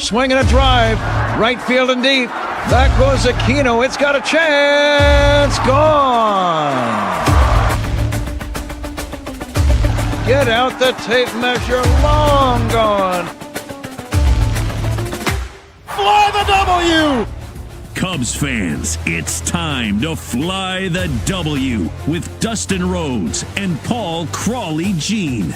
Swinging a drive. Right field and deep. Back goes Aquino. It's got a chance. Gone. Get out the tape measure. Long gone. Fly the W! Cubs fans, it's time to fly the W with Dustin Rhodes and Paul Crawly Jean.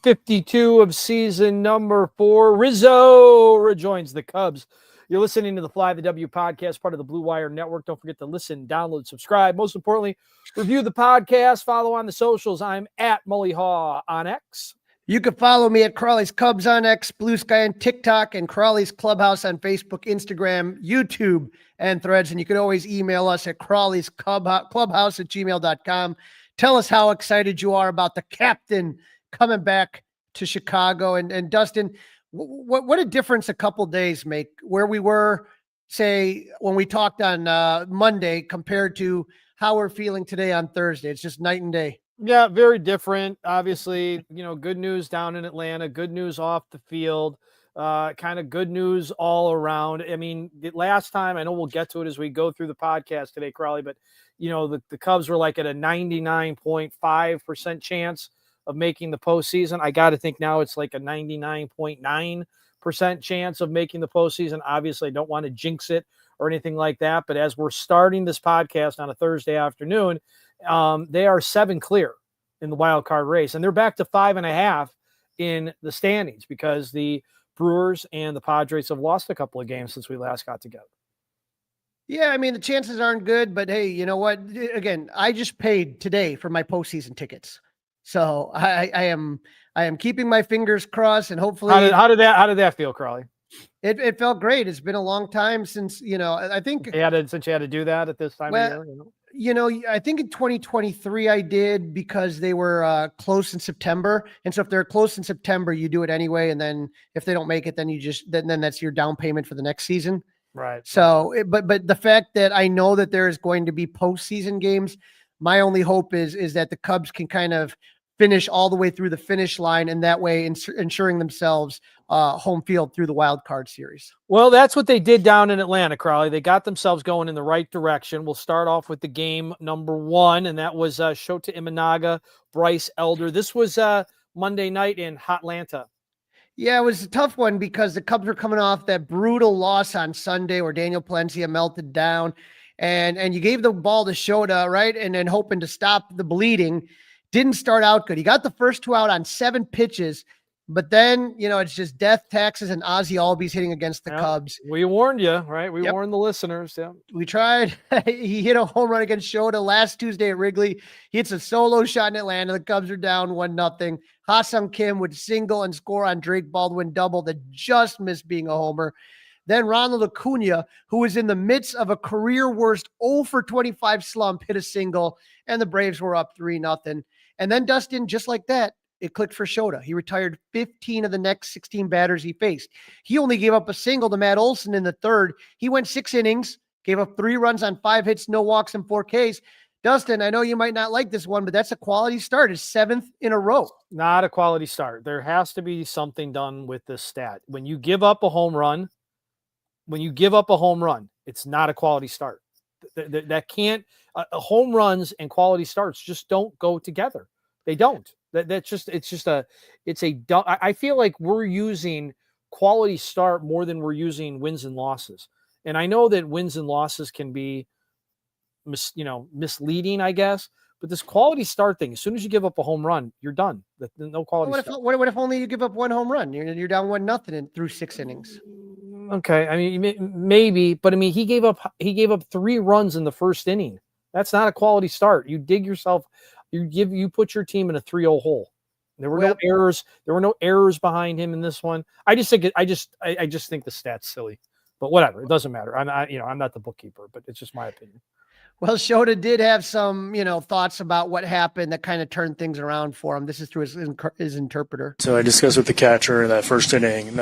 .52 of season number 4. Rizzo rejoins the Cubs. You're listening to the Fly the W podcast, part of the Blue Wire Network. Don't forget to listen, download, subscribe. Most importantly, review the podcast. Follow on the socials. I'm at Mully Haw on X. You can follow me at Crawly's Cubs on X, Blue Sky on TikTok, and Crawly's Clubhouse on Facebook, Instagram, YouTube, and Threads. And you can always email us at Crawly's Clubhouse at gmail.com. Tell us how excited you are about the captain coming back to Chicago. And Dustin, what a difference a couple days make where we were, say, when we talked on Monday compared to how we're feeling today on Thursday. It's just night and day. Yeah, very different. Obviously, good news down in Atlanta, good news off the field, kind of good news all around. I mean, the last time, I know we'll get to it as we go through the podcast today, Crawly, but, the Cubs were like at a 99.5% chance of making the postseason. I got to think now it's like a 99.9% chance of making the postseason. Obviously, I don't want to jinx it or anything like that. But as we're starting this podcast on a Thursday afternoon, they are 7 clear in the wild card race, and they're back to 5.5 in the standings because the Brewers and the Padres have lost a couple of games since we last got together. Yeah, I mean, the chances aren't good, but hey, you know what? Again, I just paid today for my postseason tickets. So I am keeping my fingers crossed, and hopefully. How did that feel, Crawly? It felt great. It's been a long time since I think since you had to do that at this time of year. I think in 2023 I did because they were close in September, and so if they're close in September, you do it anyway, and then if they don't make it, then you just then that's your down payment for the next season. Right. So, but the fact that I know that there is going to be postseason games, my only hope is that the Cubs can kind of finish all the way through the finish line, and that way ensuring themselves home field through the wild card series. Well, that's what they did down in Atlanta, Crawly. They got themselves going in the right direction. We'll start off with the game number 1, and that was Shota Imanaga, Bryce Elder. This was Monday night in Hotlanta. Yeah, it was a tough one because the Cubs were coming off that brutal loss on Sunday where Daniel Palencia melted down, and you gave the ball to Shota, right? And then hoping to stop the bleeding. Didn't start out good. He got the first 2 out on 7 pitches, but then, it's just death, taxes, and Ozzie Albies hitting against the Cubs. We warned you, right? We warned the listeners. Yeah, we tried. He hit a home run against Shota last Tuesday at Wrigley. He hits a solo shot in Atlanta. The Cubs are down 1-0. Ha-Sung Kim would single and score on Drake Baldwin double that just missed being a homer. Then Ronald Acuna, who was in the midst of a career worst 0 for 25 slump, hit a single, and the Braves were up 3-0. And then Dustin, just like that, it clicked for Shota. He retired 15 of the next 16 batters he faced. He only gave up a single to Matt Olson in the 3rd. He went 6 innings, gave up 3 runs on 5 hits, no walks, and 4 Ks. Dustin, I know you might not like this one, but that's a quality start. His 7th in a row. Not a quality start. There has to be something done with this stat. When you give up a home run, it's not a quality start. That can't home runs and quality starts just don't go together. They don't. I feel like we're using quality start more than we're using wins and losses. And I know that wins and losses can be misleading, I guess. But this quality start thing, as soon as you give up a home run, you're done. No quality start. What if only you give up 1 home run? You're down 1-0 through 6 innings. Okay, I mean maybe, but I mean he gave up 3 runs in the 1st inning. That's not a quality start. You dig yourself. You put your team in a 3-0 hole. There were no errors. There were no errors behind him in this one. I just think the stat's silly. But whatever, it doesn't matter. I'm not the bookkeeper, but it's just my opinion. Well, Shota did have some, thoughts about what happened that kind of turned things around for him. This is through his interpreter. So I discussed with the catcher in that 1st inning,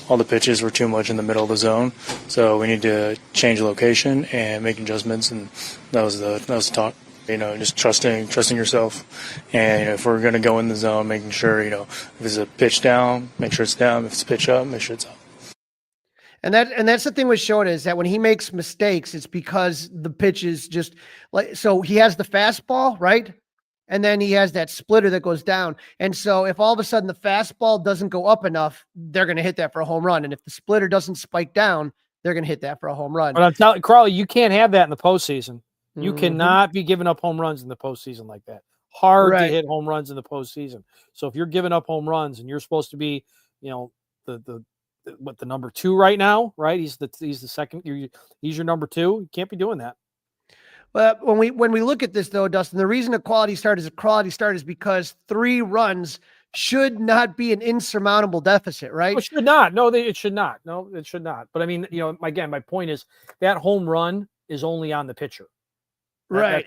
all the pitches were too much in the middle of the zone. So we need to change location and make adjustments, and that was the talk. Just trusting yourself. And if we're going to go in the zone, making sure, if it's a pitch down, make sure it's down. If it's a pitch up, make sure it's up. And that's the thing with Shota is that when he makes mistakes, it's because the pitch is just like, so he has the fastball, right? And then he has that splitter that goes down. And so if all of a sudden the fastball doesn't go up enough, they're going to hit that for a home run. And if the splitter doesn't spike down, they're going to hit that for a home run. But I'm telling Crawly, you can't have that in the postseason. You cannot be giving up home runs in the postseason like that. Hard to hit home runs in the postseason. So if you're giving up home runs and you're supposed to be, the number 2 right now, right? He's the second. He's your number 2. You can't be doing that. But when we look at this though, Dustin, the reason a quality start is because 3 runs should not be an insurmountable deficit, right? It should not. No, it should not. No, it should not. But I mean, again, my point is that home run is only on the pitcher. Right.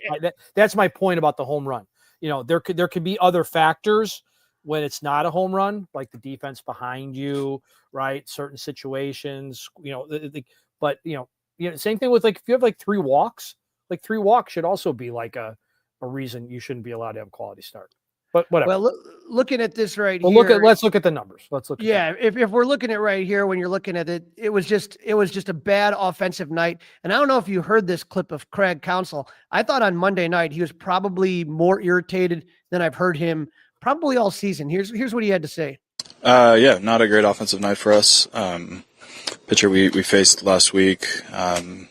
That's my point about the home run. There could be other factors when it's not a home run, like the defense behind you, right? Certain situations, but same thing with if you have 3 walks, 3 walks should also be a reason you shouldn't be allowed to have a quality start. But whatever. Well, looking at this here. Let's look at the numbers. If we're looking at right here, when you're looking at it, it was just a bad offensive night. And I don't know if you heard this clip of Craig Counsell. I thought on Monday night he was probably more irritated than I've heard him probably all season. Here's what he had to say. Not a great offensive night for us. Pitcher we faced last week. Not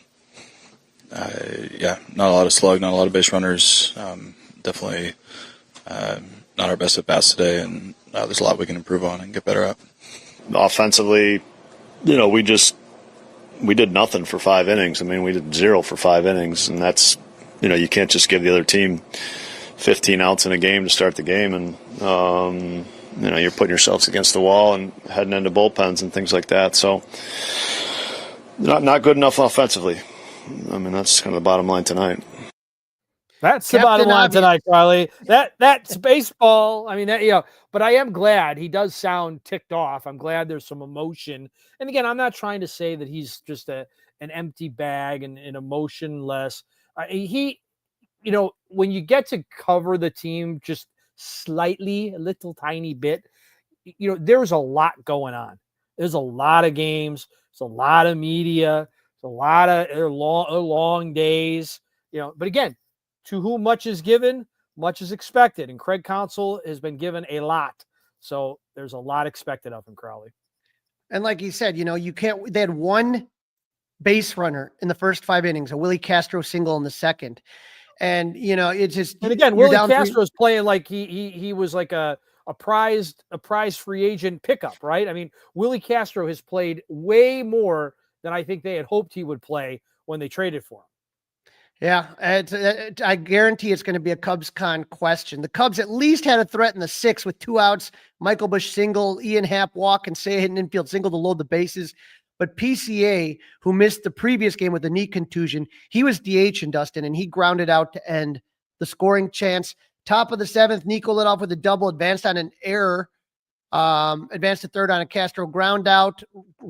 a lot of slug, not a lot of base runners. Definitely not our best at bats today, and there's a lot we can improve on and get better at. Offensively, we did nothing for 5 innings. I mean, we did 0 for 5 innings, and that's, you can't just give the other team 15 outs in a game to start the game, and you're putting yourselves against the wall and heading into bullpens and things like that. So, not good enough offensively. I mean, that's kind of the bottom line tonight. That's the bottom line tonight, Crawly. That's baseball. I mean, but I am glad he does sound ticked off. I'm glad there's some emotion. And again, I'm not trying to say that he's just an empty bag and emotionless. When you get to cover the team just slightly, a little tiny bit, there's a lot going on. There's a lot of games. There's a lot of media. There's a lot of long days. But again, to whom much is given, much is expected. And Craig Counsell has been given a lot. So there's a lot expected of him, Crawly. And like he said, they had 1 base runner in the first 5 innings, a Willie Castro single in the second. And, it's just. And again, Willie Castro's playing like he was like a prize free agent pickup, right? I mean, Willie Castro has played way more than I think they had hoped he would play when they traded for him. Yeah, I guarantee it's going to be a Cubs con question. The Cubs at least had a threat in the 6th with 2 outs. Michael Busch single, Ian Happ walk, and Say hit an infield single to load the bases. But PCA, who missed the previous game with a knee contusion, he was DH in Dustin, and he grounded out to end the scoring chance. Top of the 7th, Nico lit off with a double, advanced on an error, advanced to third on a Castro ground out.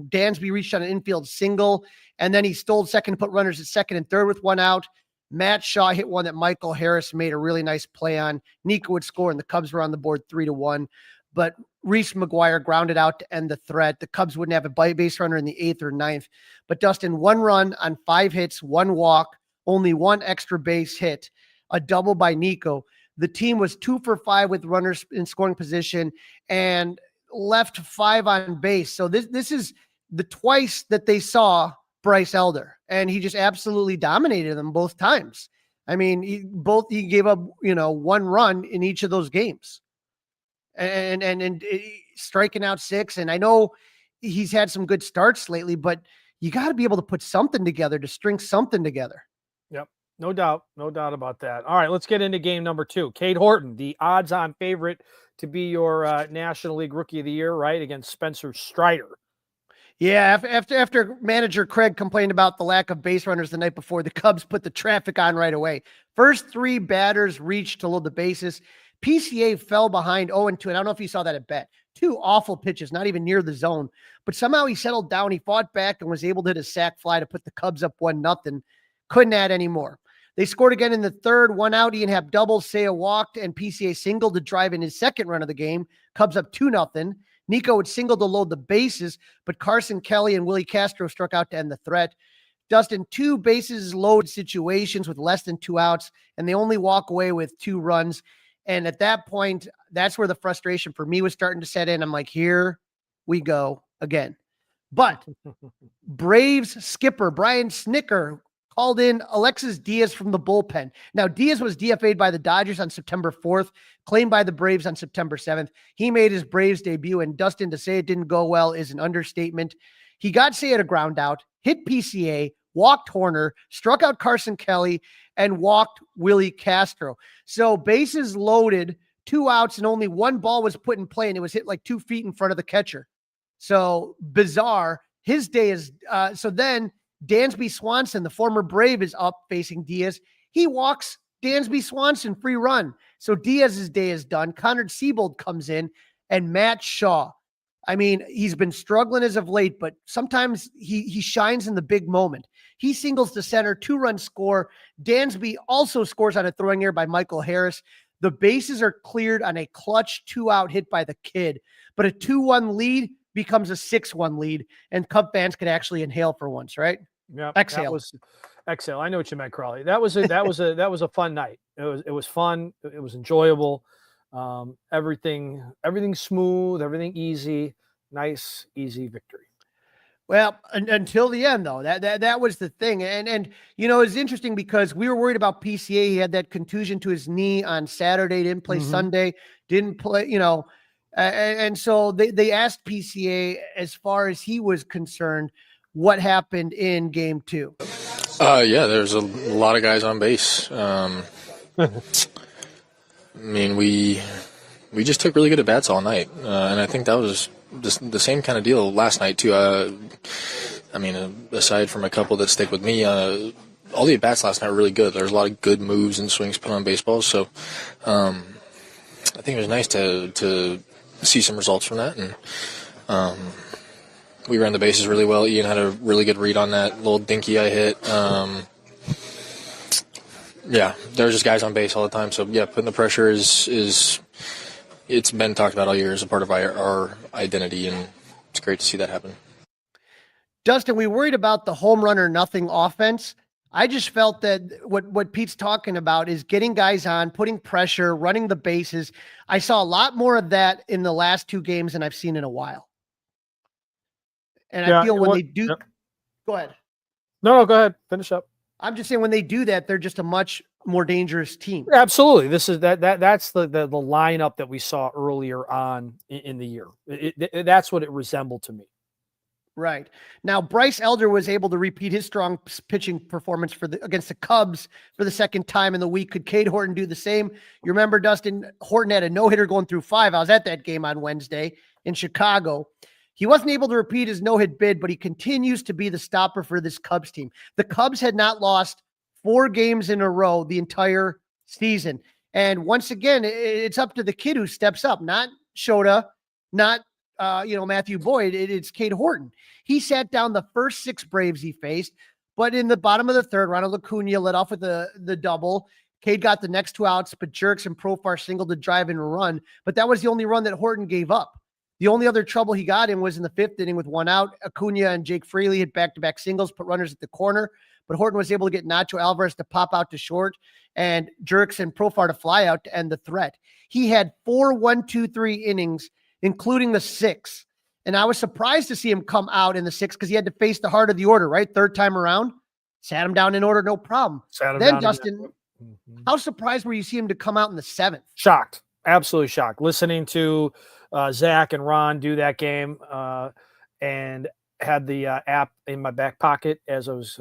Dansby reached on an infield single, and then he stole second to put runners at second and third with 1 out. Matt Shaw hit one that Michael Harris made a really nice play on. Nico would score, and the Cubs were on the board 3-1. But Reese McGuire grounded out to end the threat. The Cubs wouldn't have a base runner in the 8th or 9th. But Dustin, 1 run on 5 hits, 1 walk, only 1 extra base hit, a double by Nico. The team was 2 for 5 with runners in scoring position and left 5 on base. So this is the twice that they saw Bryce Elder, and he just absolutely dominated them both times. I mean, he gave up, 1 run in each of those games, and striking out 6. And I know he's had some good starts lately, but you got to be able to put something together, to string something together. Yep. No doubt about that. All right, let's get into game number 2. Cade Horton, the odds-on favorite to be your National League Rookie of the Year, right, against Spencer Strider. Yeah, after manager Craig complained about the lack of base runners the night before, the Cubs put the traffic on right away. First 3 batters reached to load the bases. PCA fell behind 0-2, and I don't know if you saw that at bat. 2 awful pitches, not even near the zone. But somehow he settled down. He fought back and was able to hit a sac fly to put the Cubs up 1-0. Couldn't add any more. They scored again in the third, 1 out. Ian Happ doubled, Seiya walked, and PCA singled to drive in his second run of the game. Cubs up 2-0. Nico would single to load the bases, but Carson Kelly and Willie Castro struck out to end the threat. Dustin, 2 bases load situations with less than 2 outs, and they only walk away with 2 runs. And at that point, that's where the frustration for me was starting to set in. I'm like, here we go again. But Braves skipper Brian Snicker called in Alexis Diaz from the bullpen. Now, Diaz was DFA'd by the Dodgers on September 4th, claimed by the Braves on September 7th. He made his Braves debut, and Dustin, to say it didn't go well is an understatement. He got Seiya a ground out, hit PCA, walked Horner, struck out Carson Kelly, and walked Willie Castro. So bases loaded, 2 outs, and only 1 ball was put in play, and it was hit like 2 feet in front of the catcher. So bizarre. His day is so then Dansby Swanson, the former Brave, is up facing Diaz. He walks Dansby Swanson, free run. So Diaz's day is done. Conrad Siebold comes in, and Matt Shaw. I mean, he's been struggling as of late, but sometimes he shines in the big moment. He singles to center, 2-run score. Dansby also scores on a throwing error by Michael Harris. The bases are cleared on a clutch 2-out hit by the kid, but a 2-1 lead becomes a 6-1 lead, and Cub fans could actually inhale for once, right? Yeah, exhale. Exhale. I know what you meant, Crawly. That was a fun night. It was fun. It was enjoyable. Everything smooth, everything easy, nice, easy victory. Well, until the end, though, that was the thing. And you know, it's interesting because we were worried about PCA. He had that contusion to his knee on Saturday, didn't play Sunday, didn't play, you know, and so they asked PCA, as far as he was concerned, what happened in game 2. Yeah, there's a lot of guys on base. I mean, we just took really good at bats all night, and I think that was the same kind of deal last night too. I mean, aside from a couple that stick with me, all the at bats last night were really good. There's a lot of good moves and swings put on baseballs, so I think it was nice to see some results from that. And we ran the bases really well. Ian had a really good read on that little dinky I hit. Yeah, there's just guys on base all the time. So yeah, putting the pressure is it's been talked about all year as a part of our identity, and it's great to see that happen. Dustin, we worried about the home run or nothing offense. I just felt that what Pete's talking about is getting guys on, putting pressure, running the bases. I saw a lot more of that in the last 2 games than I've seen in a while. And I feel when they do, go ahead. No, go ahead. Finish up. I'm just saying when they do that, they're just a much more dangerous team. Absolutely. This is that's the lineup that we saw earlier on in the year. That's what it resembled to me. Right. Now, Bryce Elder was able to repeat his strong pitching performance against the Cubs for the second time in the week. Could Cade Horton do the same? You remember, Dustin, Horton had a no-hitter going through 5. I was at that game on Wednesday in Chicago. He wasn't able to repeat his no-hit bid, but he continues to be the stopper for this Cubs team. The Cubs had not lost 4 games in a row the entire season. And once again, it's up to the kid who steps up, not Shota, not Matthew Boyd. It's Cade Horton. He sat down the first 6 Braves he faced, but in the bottom of the third, Ronald Acuna led off with the double. Cade got the next 2 outs, but Jerks and Profar singled to drive in a run. But that was the only run that Horton gave up. The only other trouble he got in was in the 5th inning with 1 out. Acuna and Jake Fraley hit back-to-back singles, put runners at the corner, but Horton was able to get Nacho Alvarez to pop out to short and Jerks and Profar to fly out to end the threat. He had 4 1-2-3 innings, including the 6th. And I was surprised to see him come out in the 6th because he had to face the heart of the order, right? 3rd time around, sat him down in order, no problem. Then, Dustin, how surprised were you to see him to come out in the 7th? Shocked. Absolutely shocked. Listening to Zach and Ron do that game and had the app in my back pocket as I was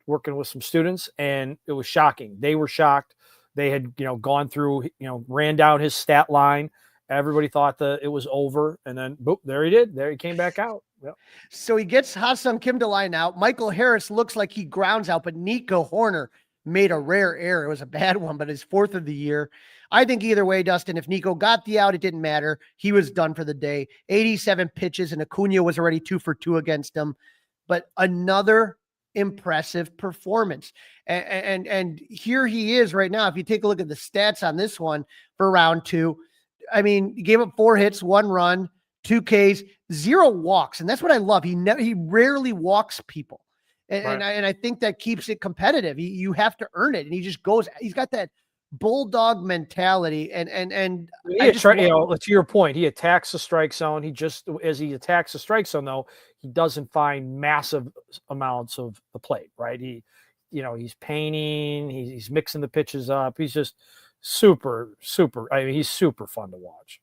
working with some students, and it was shocking. They were shocked. They had, gone through, ran down his stat line. Everybody thought that it was over, and then boop, there he did. There he came back out. Yep. So he gets Ha-Sung Kim to line out. Michael Harris looks like he grounds out, but Nico Horner made a rare error. It was a bad one, but his 4th of the year. I think either way, Dustin, if Nico got the out, it didn't matter. He was done for the day. 87 pitches, and Acuna was already 2 for 2 against him. But another impressive performance. And here he is right now. If you take a look at the stats on this one for round 2, I mean, he gave up 4 hits, 1 run, 2 Ks, 0 walks. And that's what I love. He rarely walks people. And I think that keeps it competitive. You have to earn it. And he just goes, he's got that bulldog mentality. And to your point, he attacks the strike zone. As he attacks the strike zone, though, he doesn't find massive amounts of the plate, right? He's painting, he's mixing the pitches up. He's just super. I mean, he's super fun to watch.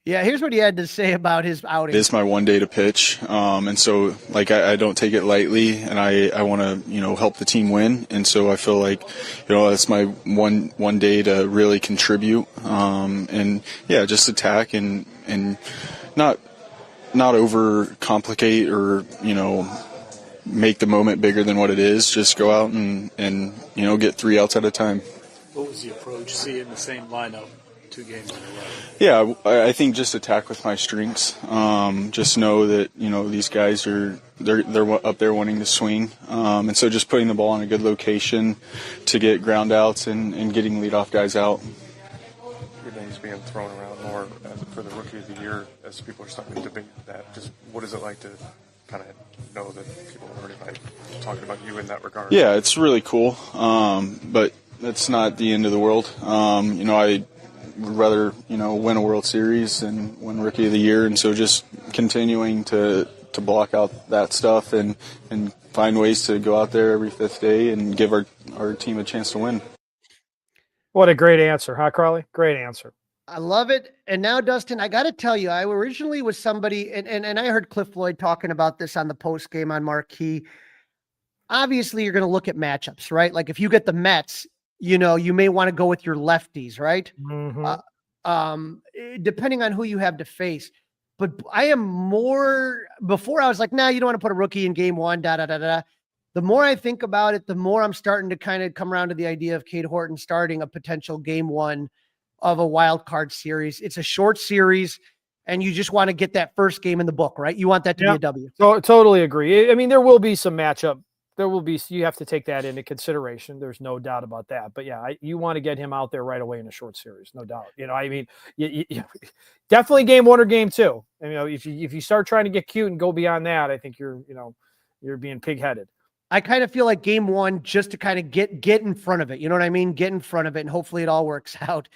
Yeah, here's what he had to say about his outing. It's my one day to pitch, and so like I don't take it lightly, and I want to help the team win, and so I feel like it's my one day to really contribute, and yeah, just attack and not overcomplicate or make the moment bigger than what it is. Just go out and get 3 outs at a time. What was the approach? See in the same lineup 2 games in a row? Yeah, I think just attack with my strengths. Just know that these guys they're up there wanting to swing, and so just putting the ball in a good location to get ground outs and getting leadoff guys out. Your name's being thrown around more for the Rookie of the Year as people are starting to debate that. Just what is it like to kind of know that people are already talking about you in that regard? Yeah, it's really cool, but that's not the end of the world. I would rather win a World Series than win Rookie of the Year, and so just continuing to block out that stuff and find ways to go out there every 5th day and give our team a chance to win. What a great answer, huh, Crawly? Great answer. I love it. And now, Dustin, I got to tell you, I originally was somebody, and I heard Cliff Floyd talking about this on the post game on Marquee. Obviously, you're going to look at matchups, right? Like if you get the Mets, you may want to go with your lefties, right? Mm-hmm. Depending on who you have to face. But I am more, before I was like, nah, you don't want to put a rookie in game 1, The more I think about it, the more I'm starting to kind of come around to the idea of Cade Horton starting a potential game 1 of a wild card series. It's a short series, and you just want to get that first game in the book, right? You want that to be a W. So, totally agree. I mean, there will be some matchup. You have to take that into consideration. There's no doubt about that. But yeah, you want to get him out there right away in a short series, no doubt. I mean, definitely game 1 or game 2. And, if you start trying to get cute and go beyond that, I think you're being pig-headed. I kind of feel like game 1 just to kind of get in front of it. You know what I mean? Get in front of it, and hopefully it all works out.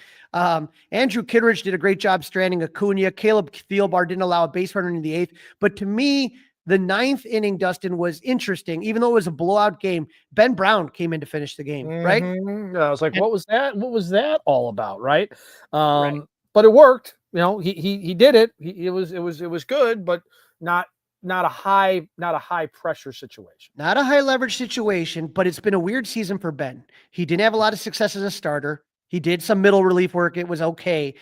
Andrew Kittredge did a great job stranding Acuna. Caleb Thielbar didn't allow a base runner in the 8th. But to me, the 9th inning, Dustin, was interesting. Even though it was a blowout game, Ben Brown came in to finish the game, right? Mm-hmm. I was like, what was that? What was that all about, right? But it worked. He did it. It was good, but not a high pressure situation. Not a high leverage situation, but it's been a weird season for Ben. He didn't have a lot of success as a starter. He did some middle relief work. It was okay.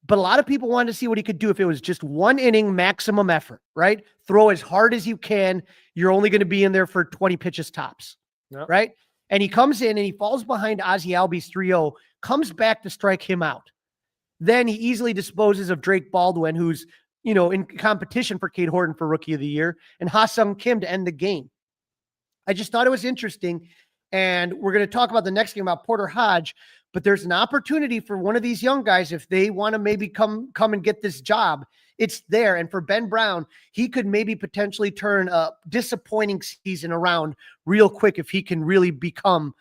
But a lot of people wanted to see what he could do if it was just 1 inning maximum effort, right? Throw as hard as you can. You're only going to be in there for 20 pitches tops, right? And he comes in and he falls behind Ozzie Albies 3-0, comes back to strike him out. Then he easily disposes of Drake Baldwin, who's in competition for Cade Horton for Rookie of the Year, and Ha-Sung Kim to end the game. I just thought it was interesting. And we're going to talk about the next game about Porter Hodge, but there's an opportunity for one of these young guys, if they want to maybe come and get this job, it's there. And for Ben Brown, he could maybe potentially turn a disappointing season around real quick if he can really become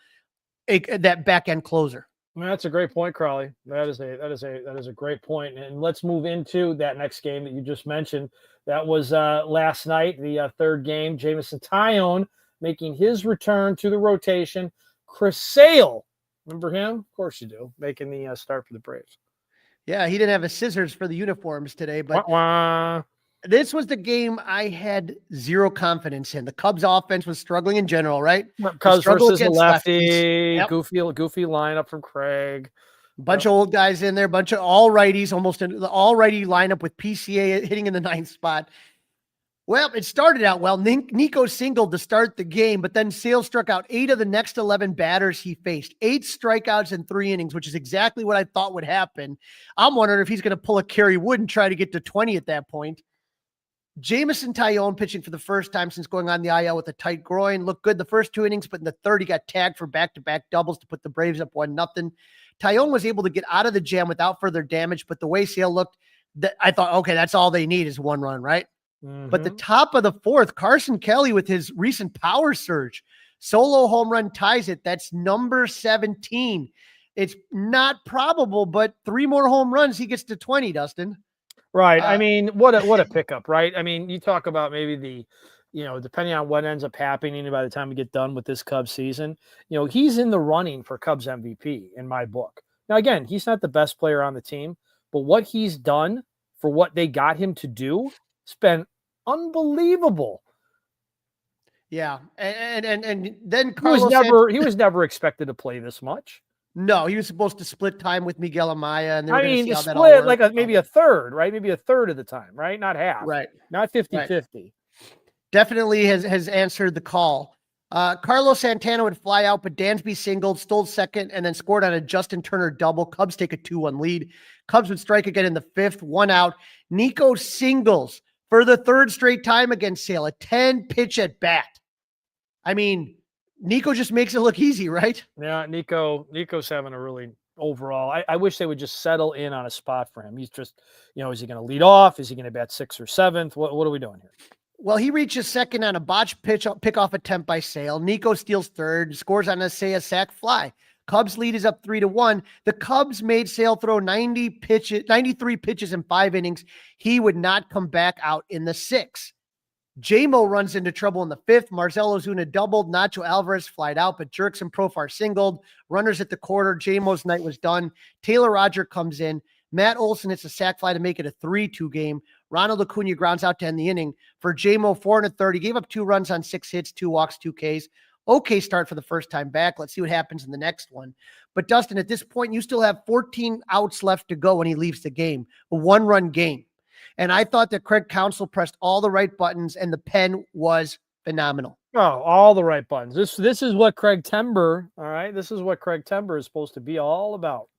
that back end closer. Well, that's a great point, Crawly. That is a great point. And let's move into that next game that you just mentioned. That was last night, the 3rd game. Jameson Taillon making his return to the rotation. Chris Sale, remember him? Of course you do. Making the start for the Braves. Yeah, he didn't have his scissors for the uniforms today, but this was the game I had zero confidence in. The Cubs offense was struggling in general, right? Cubs versus the lefty, yep. goofy lineup from Craig. Bunch of old guys in there, bunch of all righties, almost in the all righty lineup with PCA hitting in the 9th spot. Well, it started out well. Nico singled to start the game, but then Sale struck out 8 of the next 11 batters he faced. 8 strikeouts in 3 innings, which is exactly what I thought would happen. I'm wondering if he's going to pull a Kerry Wood and try to get to 20 at that point. Jamison Tyone pitching for the first time since going on the IL with a tight groin. Looked good the first 2 innings, but in the third, he got tagged for back-to-back doubles to put the Braves up 1-0. Tyone was able to get out of the jam without further damage, but the way Sale looked, I thought, okay, that's all they need is 1 run, right? But the top of the fourth, Carson Kelly with his recent power surge, solo home run ties it. That's number 17. It's not probable, but 3 more home runs, he gets to 20, Dustin. Right. I mean, what a pickup, right? I mean, you talk about maybe depending on what ends up happening by the time we get done with this Cubs season, he's in the running for Cubs MVP in my book. Now, again, he's not the best player on the team, but what he's done for what they got him to do, it's been unbelievable. Yeah. And then Carlos he was never expected to play this much. No, he was supposed to split time with Miguel Amaya, and the split like maybe a third, right? Maybe a third of the time, right? Not half, right? Not 50-50. Definitely has answered the call. Carlos Santana would fly out, but Dansby singled, stole second, and then scored on a Justin Turner double. Cubs take a 2-1 lead. Cubs would strike again in the 5th, 1 out. Nico singles for the 3rd straight time against Sale, a 10-pitch at bat. I mean, Nico just makes it look easy, right? Yeah, Nico's having a really overall. I wish they would just settle in on a spot for him. He's just, is he going to lead off? Is he going to bat 6th or 7th? What are we doing here? Well, he reaches second on a botched pickoff attempt by Sale. Nico steals third, scores on a sac fly. Cubs lead is up 3-1. The Cubs made Sale throw 93 pitches in 5 innings. He would not come back out in the 6th. J-Mo runs into trouble in the 5th. Marcell Ozuna doubled. Nacho Alvarez flied out, but Jerks and Profar singled. Runners at the quarter. J-Mo's night was done. Taylor Roger comes in. Matt Olson hits a sac fly to make it a 3-2 game. Ronald Acuna grounds out to end the inning. For J-Mo, 4 1/3. He gave up 2 runs on 6 hits, 2 walks, 2 Ks. Okay start for the first time back. Let's see what happens in the next one. But Dustin, at this point, you still have 14 outs left to go when he leaves the game. A 1-run game. And I thought that Craig Counsell pressed all the right buttons, and the pen was phenomenal. Oh, all the right buttons. This is what Craig Tember, all right? This is what Craig Tember is supposed to be all about.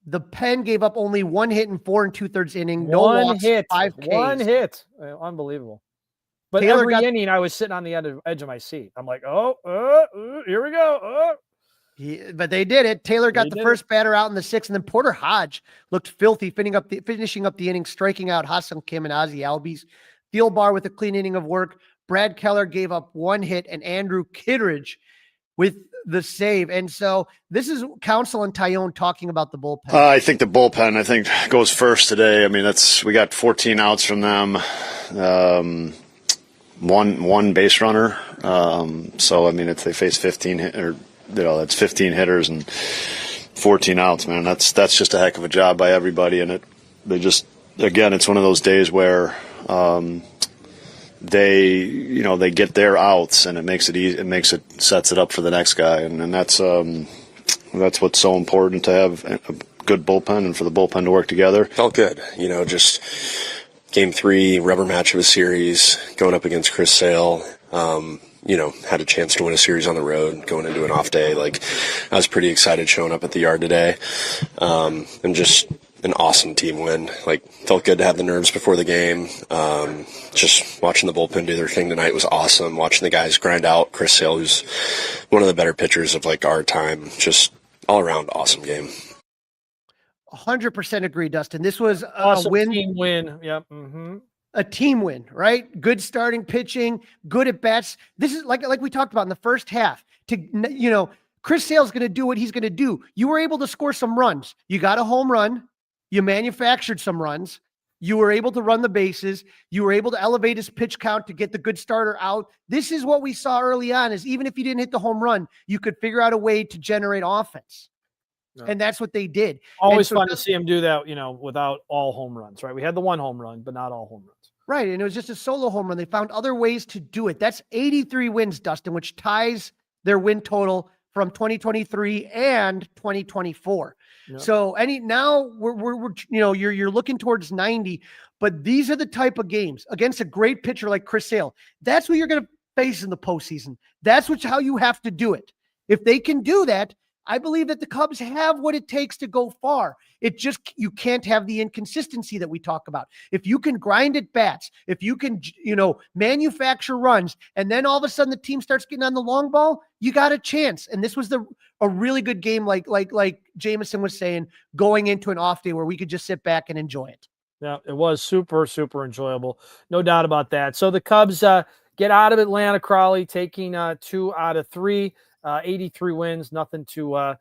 The pen gave up only 1 hit in 4 2/3 inning. No walks, 5 Ks. 1 hit. Unbelievable. But Taylor every inning, I was sitting on the edge of my seat. I'm like, here we go. But they did it. Taylor got the first batter out in the 6th, and then Porter Hodge looked filthy, finishing up the inning, striking out Ha-Seong Kim and Ozzie Albies. Thielbar with a clean inning of work. Brad Keller gave up 1 hit, and Andrew Kittredge with the save. And so this is Counsell and Tyone talking about the bullpen. I think the bullpen, goes first today. I mean, we got 14 outs from them. One base runner. So, I mean, if they face 15 that's 15 hitters and 14 outs, man. That's just a heck of a job by everybody. And it's one of those days where they get their outs, and it makes it easy. Sets it up for the next guy, and that's what's so important, to have a good bullpen and for the bullpen to work together. Felt good, just game 3 rubber match of a series going up against Chris Sale. Had a chance to win a series on the road going into an off day. Like, I was pretty excited showing up at the yard today. And just an awesome team win. Like, felt good to have the nerves before the game. Just watching the bullpen do their thing tonight was awesome. Watching the guys grind out. Chris Sale, who's one of the better pitchers of our time. Just all around awesome game. 100% agree, Dustin. This was awesome a win. Team win. Yep. Mm-hmm. A team win, right? Good starting pitching, good at bats. This is like we talked about in the first half. Chris Sale's going to do what he's going to do. You were able to score some runs. You got a home run. You manufactured some runs. You were able to run the bases. You were able to elevate his pitch count to get the good starter out. This is what we saw early on, is even if you didn't hit the home run, you could figure out a way to generate offense. No. And that's what they did. Always fun to see him do that, without all home runs, right? We had the 1 home run, but not all home runs. Right, and it was just a solo home run. They found other ways to do it. That's 83 wins, Dustin, which ties their win total from 2023 and 2024. Yep. So now we're you're looking towards 90, but these are the type of games against a great pitcher like Chris Sale. That's what you're going to face in the postseason. That's how you have to do it. If they can do that, I believe that the Cubs have what it takes to go far. It just, you can't have the inconsistency that we talk about. If you can grind at bats, if you can, manufacture runs, and then all of a sudden the team starts getting on the long ball, you got a chance. And this was a really good game, like Jameson was saying, going into an off day where we could just sit back and enjoy it. Yeah, it was super, super enjoyable. No doubt about that. So the Cubs get out of Atlanta, Crawly, taking 2 out of 3, 83 wins, nothing to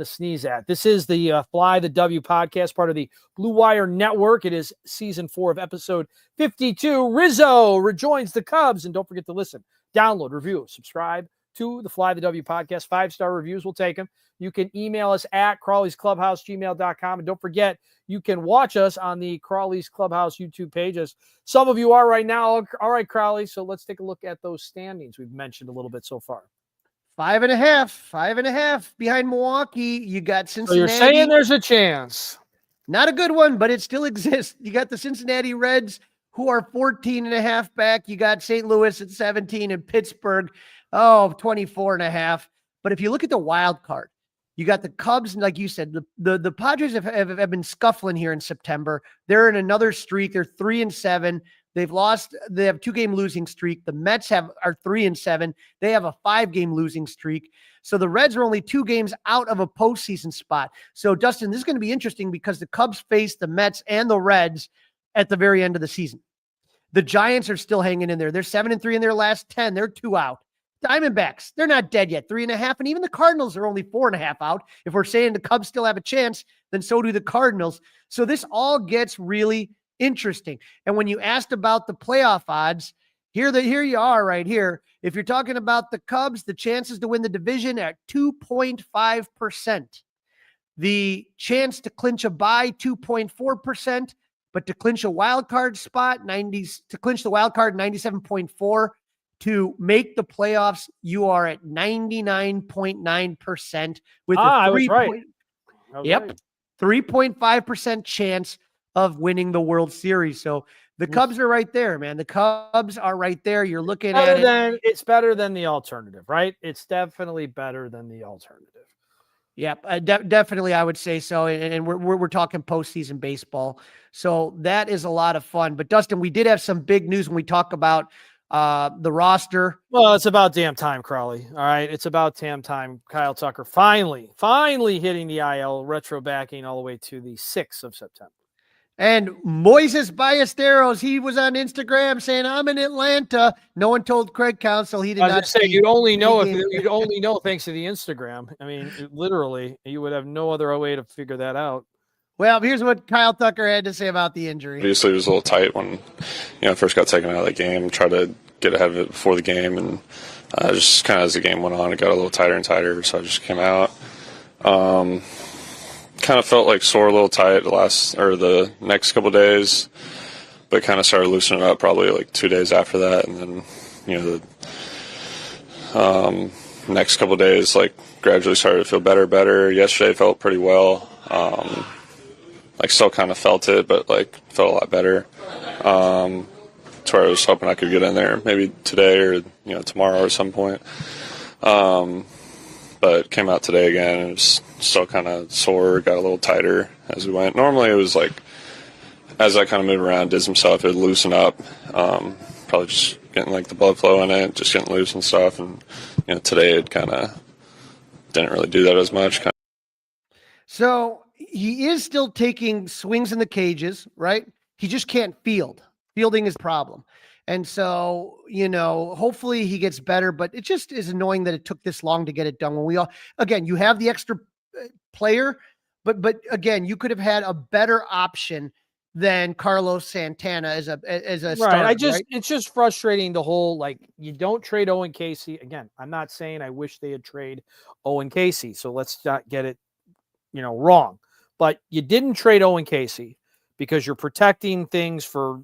sneeze at. This is the Fly the W podcast, part of the Blue Wire Network. It is season 4 of episode 52. Rizzo rejoins the Cubs. And don't forget to listen, download, review, subscribe to the Fly the W podcast. 5-star reviews, we'll take them. You can email us at crawlysclubhouse@gmail.com. And don't forget, you can watch us on the Crawly's Clubhouse YouTube pages. Some of you are right now. All right, Crawly. So let's take a look at those standings we've mentioned a little bit so far. 5.5 behind Milwaukee. You got Cincinnati. So you're saying there's a chance. Not a good one, but it still exists. You got the Cincinnati Reds, who are 14.5 back. You got St. Louis at 17 and Pittsburgh, 24.5. But if you look at the wild card, you got the Cubs, and like you said, the Padres have been scuffling here in September. They're in another streak. They're 3-7. They've lost. They have 2-game losing streak. The Mets are 3-7. They have a 5-game losing streak. So the Reds are only 2 games out of a postseason spot. So Dustin, this is going to be interesting because the Cubs face the Mets and the Reds at the very end of the season. The Giants are still hanging in there. They're 7-3 in their last 10. They're 2 out. Diamondbacks, they're not dead yet, 3.5. And even the Cardinals are only 4.5 out. If we're saying the Cubs still have a chance, then so do the Cardinals. So this all gets really interesting. And when you asked about the playoff odds, here you are right here. If you're talking about the Cubs, the chances to win the division at 2.5%. The chance to clinch a bye, 2.4%. But to clinch a wild card spot, 97.4%. To make the playoffs, you are at 99.9% with I was right. 3.5% chance of winning the World Series. So the Cubs are right there, man. The Cubs are right there. You're looking at it. It's better than the alternative, right? It's definitely better than the alternative. Yep, definitely, I would say so. And we're talking postseason baseball, so that is a lot of fun. But Dustin, we did have some big news when we talk about the roster. Well, it's about damn time, Crawly. All right. It's about damn time. Kyle Tucker finally hitting the IL, retro backing all the way to the 6th of September. And Moises Ballesteros, he was on Instagram saying, "I'm in Atlanta." No one told Craig Counsell. He did not say. You'd only know thanks to the Instagram. I mean, literally, you would have no other way to figure that out. Well, here's what Kyle Tucker had to say about the injury. Obviously, it was a little tight when I first got taken out of the game. Tried to get ahead of it before the game, and just kind of as the game went on, it got a little tighter and tighter. So I just came out. Kind of felt like sore, a little tight the next couple of days, but kind of started loosening up probably like 2 days after that, and then the next couple of days gradually started to feel better. Yesterday felt pretty well. Still kind of felt it, but felt a lot better. To where I was hoping I could get in there maybe today or tomorrow or some point. But came out today again and it was still kind of sore, got a little tighter as we went. Normally it was as I kind of moved around, did some stuff, it would loosen up. Probably just getting the blood flow in it, just getting loose and stuff. And today it kind of didn't really do that as much. So he is still taking swings in the cages, right? He just can't field. Fielding is a problem. And so, hopefully he gets better, but it just is annoying that it took this long to get it done. When you have the extra player, but again, you could have had a better option than Carlos Santana as a starter, right. It's just frustrating the whole, you don't trade Owen Casey. Again, I'm not saying I wish they had traded Owen Casey. So let's not get it, wrong, but you didn't trade Owen Casey because you're protecting things for,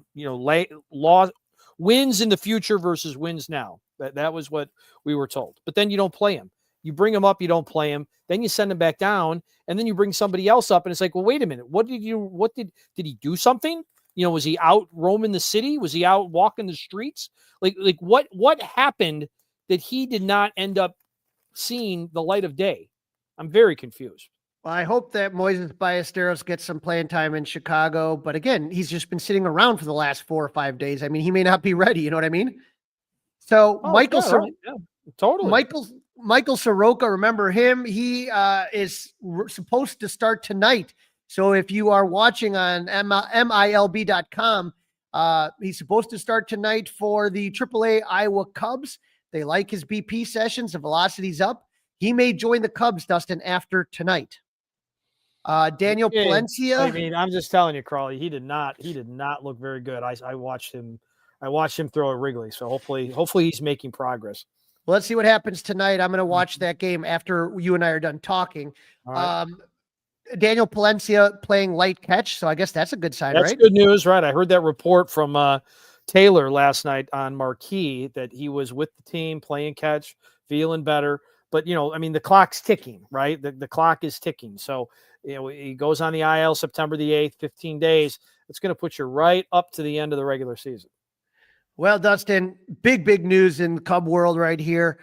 wins in the future versus wins now. That was what we were told. But then you don't play him. You bring him up, you don't play him. Then you send him back down, and then you bring somebody else up, and it's well, wait a minute. Did he do something? Was he out roaming the city? Was he out walking the streets? What happened that he did not end up seeing the light of day? I'm very confused. Well, I hope that Moises Ballesteros gets some playing time in Chicago, but again, he's just been sitting around for the last 4 or 5 days. I mean, he may not be ready. You know what I mean? So Oh, yeah, right. Yeah, totally. Michael Soroka, remember him? He is supposed to start tonight. So if you are watching on MILB.com, he's supposed to start tonight for the AAA Iowa Cubs. They like his BP sessions. The velocity's up. He may join the Cubs, Dustin, after tonight. Daniel Palencia. I mean, I'm just telling you, Crawly, he did not look very good. I watched him throw at Wrigley. So hopefully he's making progress. Well, let's see what happens tonight. I'm going to watch that game after you and I are done talking. Right. Daniel Palencia playing light catch. So I guess that's a good sign, That's right? good news, right? I heard that report from Taylor last night on Marquee that he was with the team playing catch, feeling better. But, I mean, the clock's ticking, right? The clock is ticking. So, he goes on the IL September the 8th, 15 days. It's going to put you right up to the end of the regular season. Well, Dustin, big news in Cub world right here.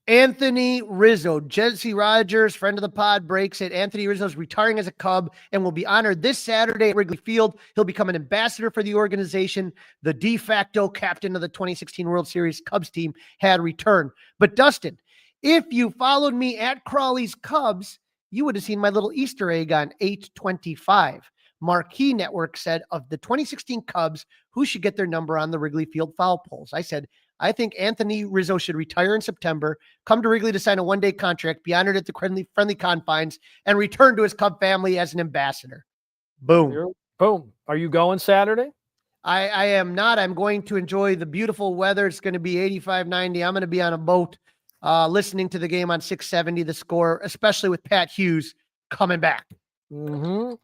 Anthony Rizzo, Jesse Rogers, friend of the pod, breaks it. Anthony Rizzo is retiring as a Cub and will be honored this Saturday at Wrigley Field. He'll become an ambassador for the organization. The de facto captain of the 2016 World Series Cubs team had returned. But Dustin, if you followed me at Crawly's Cubs, you would have seen my little Easter egg on 825. Marquee Network said of the 2016 Cubs, who should get their number on the Wrigley Field foul poles? I said, I think Anthony Rizzo should retire in September, come to Wrigley to sign a one-day contract, be honored at the friendly confines, and return to his Cub family as an ambassador. Boom. Boom. Are you going Saturday? I am not. I'm going to enjoy the beautiful weather. It's going to be 85, 90. I'm going to be on a boat listening to the game on 670, The Score, especially with Pat Hughes coming back. Mm-hmm.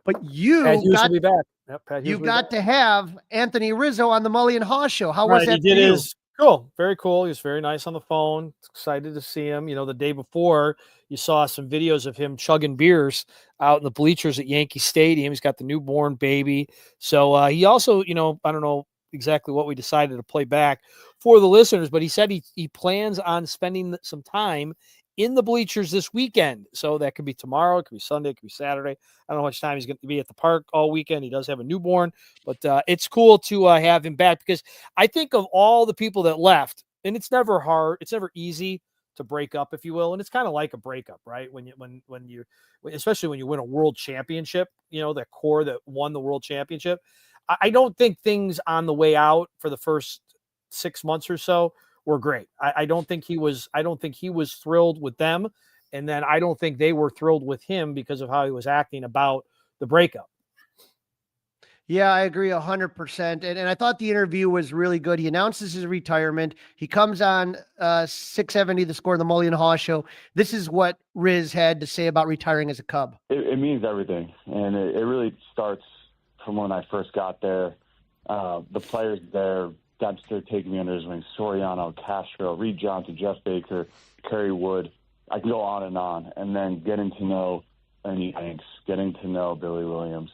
But you got to be back. Yep, you got to have Anthony Rizzo on the Mully and Haw show. How was that? He did his cool, very cool. He was very nice on the phone. Excited to see him. The day before you saw some videos of him chugging beers out in the bleachers at Yankee Stadium. He's got the newborn baby. So he also, I don't know exactly what we decided to play back for the listeners, but he said he plans on spending some time in the bleachers this weekend. So that could be tomorrow, it could be Sunday, it could be Saturday. I don't know how much time he's going to be at the park all weekend. He does have a newborn, but it's cool to have him back, because I think of all the people that left, and it's never hard, it's never easy to break up, if you will. And it's kind of like a breakup, right? When you especially when you win a world championship, that core that won the world championship. I don't think things on the way out for the first 6 months or so were great. I don't think he was thrilled with them. And then I don't think they were thrilled with him because of how he was acting about the breakup. Yeah, I agree 100%. And I thought the interview was really good. He announces his retirement. He comes on 670, The Score, the Mully and Haw show. This is what Riz had to say about retiring as a Cub. It means everything. And it really starts from when I first got there. The players there got to start taking me under his wing. Soriano, Castro, Reed Johnson, Jeff Baker, Kerry Wood. I can go on. And then getting to know Ernie Banks, getting to know Billy Williams,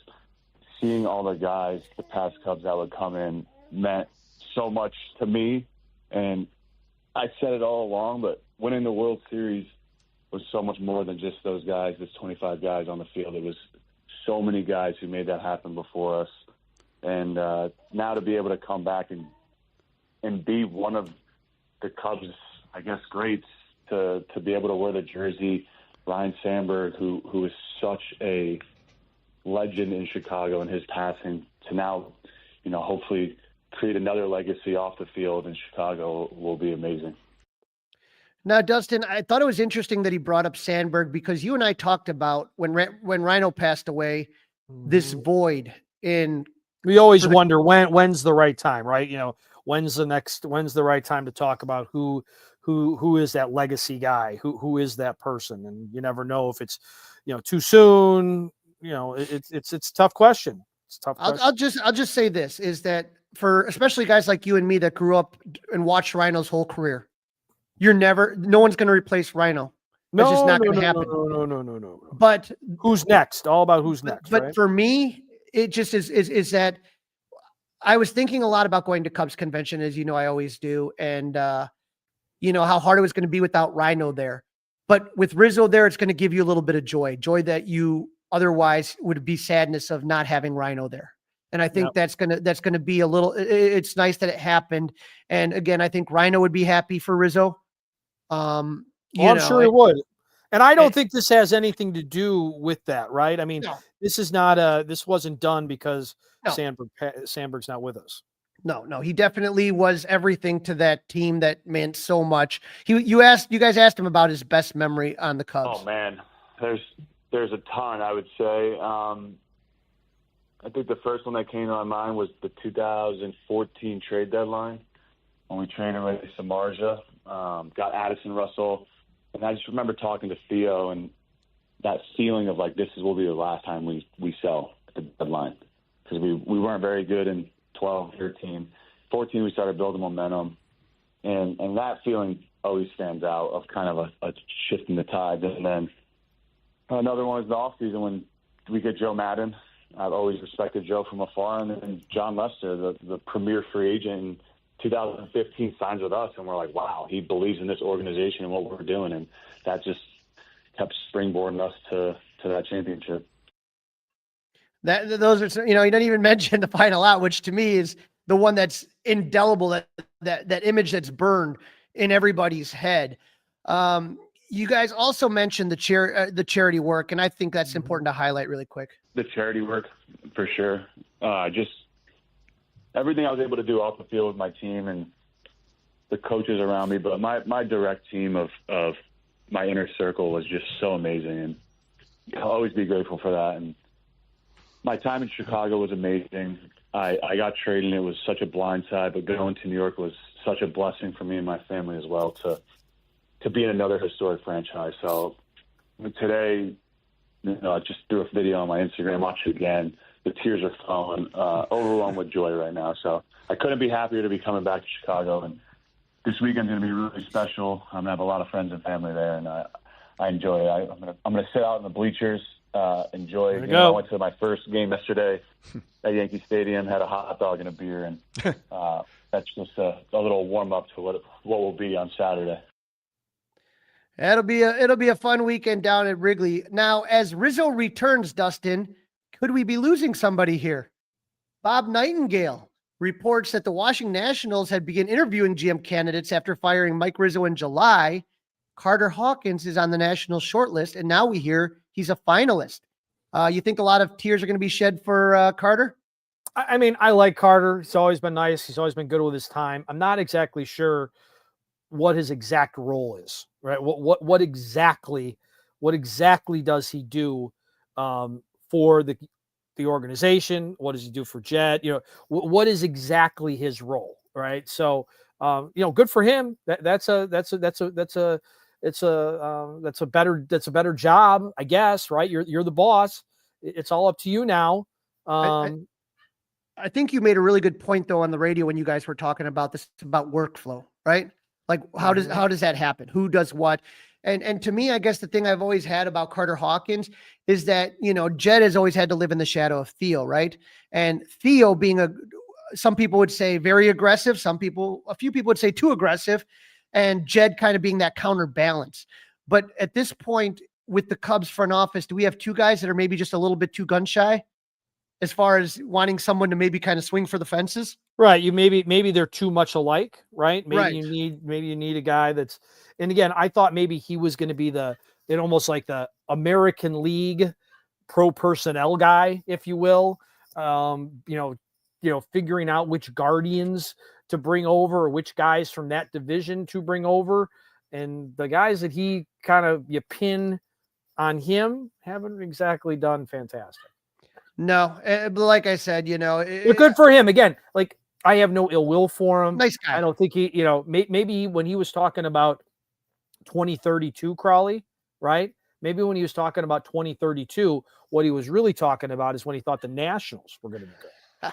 seeing all the guys, the past Cubs that would come in, meant so much to me. And I said it all along, but winning the World Series was so much more than just those guys, those 25 guys on the field. It was so many guys who made that happen before us. And now to be able to come back and be one of the Cubs, I guess, greats, to be able to wear the jersey. Ryan Sandberg, who is such a legend in Chicago in his passing, to now, hopefully create another legacy off the field in Chicago will be amazing. Now, Dustin, I thought it was interesting that he brought up Sandberg, because you and I talked about when Rhino passed away, this void in. We always wonder when's the right time, right? When's the right time to talk about who is that legacy guy, who is that person, and you never know if it's too soon. It's a tough question. It's a tough question. I'll just say this, is that for especially guys like you and me that grew up and watched Rhino's whole career, no one's going to replace Rhino. It's just not going to happen. No. But who's next? All about who's next. But right? For me, it just is that I was thinking a lot about going to Cubs convention, as I always do. And, how hard it was going to be without Rhino there. But with Rizzo there, it's going to give you a little bit of joy that you otherwise would be sadness of not having Rhino there. And I think that's going to be a little, it's nice that it happened. And again, I think Rhino would be happy for Rizzo. I'm sure he would. And I don't think this has anything to do with that, right? I mean, this is not this wasn't done because Sandberg's not with us. No, he definitely was everything to that team that meant so much. You guys asked him about his best memory on the Cubs. Oh man, there's a ton, I would say. I think the first one that came to my mind was the 2014 trade deadline when we traded away Samardzija, got Addison Russell, and I just remember talking to Theo and that feeling of like this will be the last time we sell at the deadline because we weren't very good in 12, 13. 14, we started building momentum. And that feeling always stands out of kind of a shift in the tide. And then another one was the offseason when we get Joe Madden. I've always respected Joe from afar. And then John Lester, the premier free agent in 2015, signs with us. And we're like, wow, he believes in this organization and what we're doing. And that just kept springboarding us to that championship. Those are, you didn't even mention the final out, which to me is the one that's indelible, that image that's burned in everybody's head. You guys also mentioned the charity work, and I think that's important to highlight really quick. The charity work, for sure. Just everything I was able to do off the field with my team and the coaches around me, but my direct team of my inner circle was just so amazing, and I'll always be grateful for that. And my time in Chicago was amazing. I got traded, and it was such a blindside, but going to New York was such a blessing for me and my family as well to be in another historic franchise. So today, I just threw a video on my Instagram, watched it again. The tears are flowing, overwhelmed with joy right now. So I couldn't be happier to be coming back to Chicago. And this weekend's going to be really special. I'm going to have a lot of friends and family there, and I enjoy it. I'm going to sit out in the bleachers, enjoy. I went to my first game yesterday at Yankee Stadium, had a hot dog and a beer, and that's just a little warm up to what will be on Saturday. It'll be a fun weekend down at Wrigley. Now, as Rizzo returns, Dustin, could we be losing somebody here? Bob Nightingale reports that the Washington Nationals had begun interviewing GM candidates after firing Mike Rizzo in July. Carter Hawkins is on the Nationals shortlist, and now we hear he's a finalist. You think a lot of tears are going to be shed for Carter? I mean, I like Carter. He's always been nice. He's always been good with his time. I'm not exactly sure what his exact role is, right? What exactly does he do for the organization? What does he do for Jet? What is exactly his role, right? So, good for him. That's a better job, I guess, right? You're the boss. It's all up to you now. I think you made a really good point though on the radio when you guys were talking about this, about workflow, right? Like how does that happen? Who does what? And to me, I guess the thing I've always had about Carter Hawkins is that, Jed has always had to live in the shadow of Theo, right? And Theo being some people would say very aggressive. A few people would say too aggressive, and Jed kind of being that counterbalance. But at this point with the Cubs front office, do we have two guys that are maybe just a little bit too gun shy as far as wanting someone to maybe kind of swing for the fences? Right. Maybe they're too much alike, right? Maybe right. you need a guy that's, and again, I thought maybe he was going to be almost like the American League pro personnel guy, if you will. Figuring out which Guardians to bring over or which guys from that division to bring over. And the guys that you pin on him haven't exactly done fantastic. No, but like I said, it's good for him. Again, like I have no ill will for him. Nice guy. I don't think he, maybe when he was talking about 2032, Crawly, right? Maybe when he was talking about 2032, what he was really talking about is when he thought the Nationals were going to be good.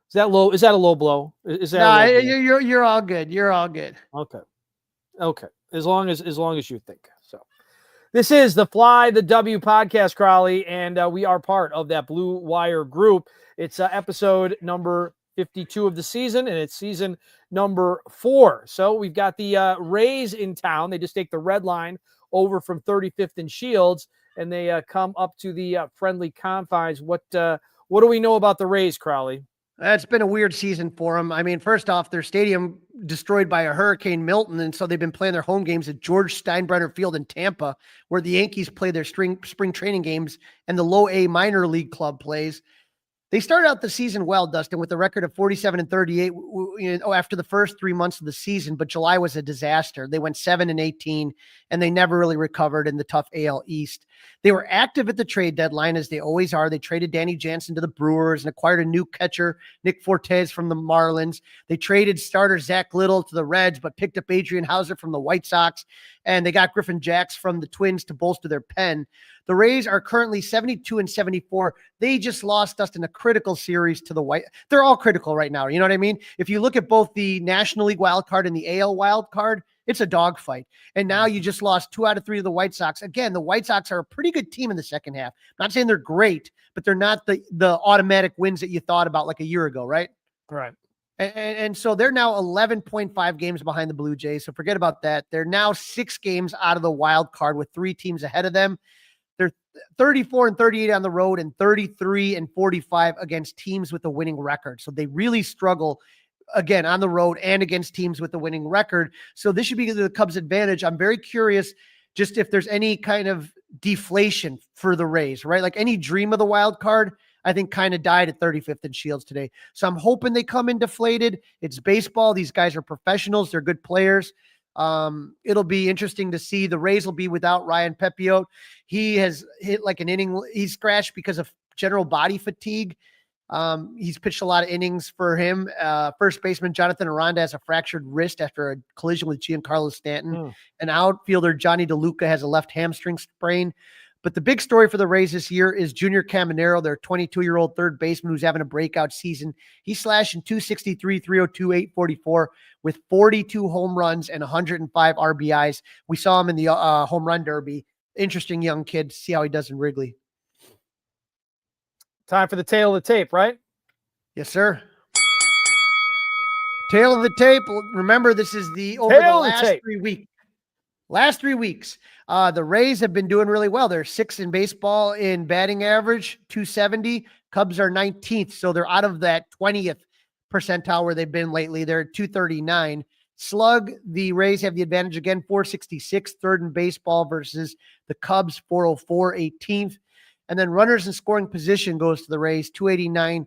Is that low? Is that a low blow? Is that you're all good. You're all good. Okay. As long as you think so. This is the Fly the W podcast, Crawly, and we are part of that Blue Wire group. It's episode number 52 of the season, and it's season number 4. So we've got the Rays in town. They just take the red line over from 35th and Shields, and they come up to the friendly confines. What do we know about the Rays, Crawly? It's been a weird season for them. I mean, first off, their stadium destroyed by a Hurricane Milton, and so they've been playing their home games at George Steinbrenner Field in Tampa, where the Yankees play their spring training games and the low A minor league club plays. They started out the season well, Dustin, with a record of 47-38 after the first 3 months of the season, but July was a disaster. They went 7-18, and they never really recovered in the tough AL East. They were active at the trade deadline, as they always are. They traded Danny Jansen to the Brewers and acquired a new catcher, Nick Fortes, from the Marlins. They traded starter Zach Little to the Reds, but picked up Adrian Hauser from the White Sox, and they got Griffin Jacks from the Twins to bolster their pen. The Rays are currently 72-74. They just lost, Dustin, a critical series to the White. They're all critical right now. You know what I mean? If you look at both the National League wild card and the AL wild card, it's a dogfight. And now you just lost 2 out of 3 to the White Sox. Again, the White Sox are a pretty good team in the second half. I'm not saying they're great, but they're not the automatic wins that you thought about like a year ago, right? Right. And so they're now 11.5 games behind the Blue Jays. So forget about that. They're now 6 games out of the wild card with 3 teams ahead of them. They're 34-38 on the road and 33-45 against teams with a winning record. So they really struggle, again, on the road and against teams with a winning record. So this should be the Cubs' advantage. I'm very curious just if there's any kind of deflation for the Rays, right? Like any dream of the wild card, I think kind of died at 35th and Shields today. So I'm hoping they come in deflated. It's baseball. These guys are professionals. They're good players. It'll be interesting to see. The Rays will be without Ryan Pepiot. He has hit like an inning. He's scratched because of general body fatigue. He's pitched a lot of innings for him. First baseman Jonathan Aranda has a fractured wrist after a collision with Giancarlo Stanton. And outfielder Johnny DeLuca has a left hamstring sprain. But the big story for the Rays this year is Junior Caminero, their 22-year-old third baseman who's having a breakout season. He's slashing .263, .302, .844 with 42 home runs and 105 RBIs. We saw him in the home run derby. Interesting young kid. See how he does in Wrigley. Time for the tail of the tape, right? Yes, sir. Tail of the tape. Remember, this is over the last 3 weeks. Last 3 weeks, the Rays have been doing really well. They're 6th in baseball in batting average, .270. Cubs are 19th, so they're out of that 20th percentile where they've been lately. They're at .239. Slug, the Rays have the advantage again, .466, third in baseball versus the Cubs, .404, 18th. And then runners in scoring position goes to the Rays, .289.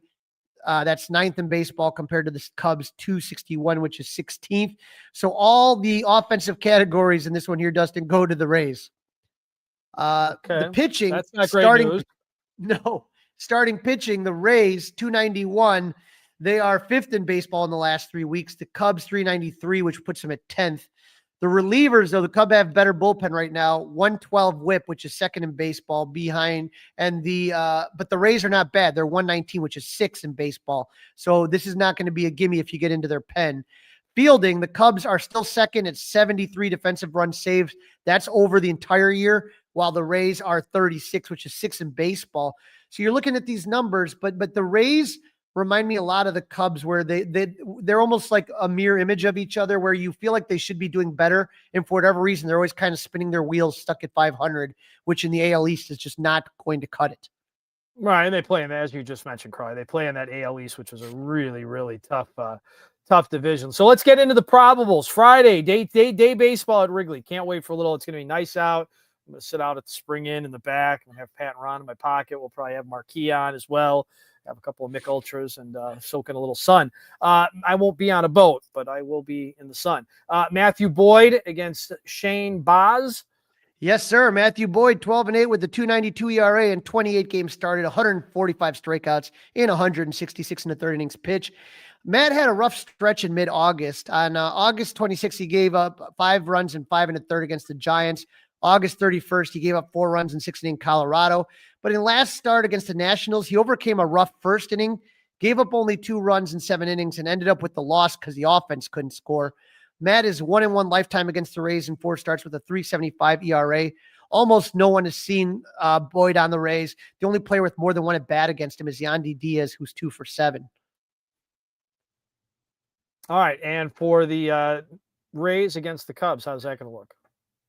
That's 9th in baseball compared to the Cubs, .261, which is 16th. So all the offensive categories in this one here, Dustin, go to the Rays. The pitching, that's not great news. Starting pitching, the Rays, .291. They are 5th in baseball in the last 3 weeks. The Cubs, .393, which puts them at 10th. The relievers, though, the Cubs have better bullpen right now, .112 whip, which is 2nd in baseball behind. And but the Rays are not bad. They're .119, which is 6th in baseball. So this is not going to be a gimme if you get into their pen. Fielding, the Cubs are still 2nd at 73 defensive runs saved. That's over the entire year, while the Rays are 36, which is 6th in baseball. So you're looking at these numbers, but the Rays remind me a lot of the Cubs, where they're almost like a mirror image of each other, where you feel like they should be doing better, and for whatever reason they're always kind of spinning their wheels stuck at 500, which in the AL East is just not going to cut it. Right, and they play in, as you just mentioned, Crawly, they play in that AL East, which is a really, really tough division. So let's get into the probables. Friday, day baseball at Wrigley. Can't wait for a little. It's going to be nice out. I'm going to sit out at the Spring Inn in the back. I'm going to have Pat and Ron in my pocket. We'll probably have Marquee on as well. Have a couple of Mick Ultras and soak in a little sun. I won't be on a boat, but I will be in the sun. Matthew Boyd against Shane Baz. Yes, sir. Matthew Boyd, 12-8 with the .292 ERA and 28 games started, 145 strikeouts in 166 in the third innings pitch. Matt had a rough stretch in mid-August. On August 26th, he gave up 5 runs and 5 1/3 against the Giants. August 31st, he gave up 4 runs in 6 innings in Colorado. But in last start against the Nationals, he overcame a rough first inning, gave up only 2 runs in 7 innings, and ended up with the loss because the offense couldn't score. Matt is 1-1 lifetime against the Rays in 4 starts with a .375 ERA. Almost no one has seen Boyd on the Rays. The only player with more than 1 at bat against him is Yandy Diaz, who's 2 for 7. All right. And for the Rays against the Cubs, how's that going to look?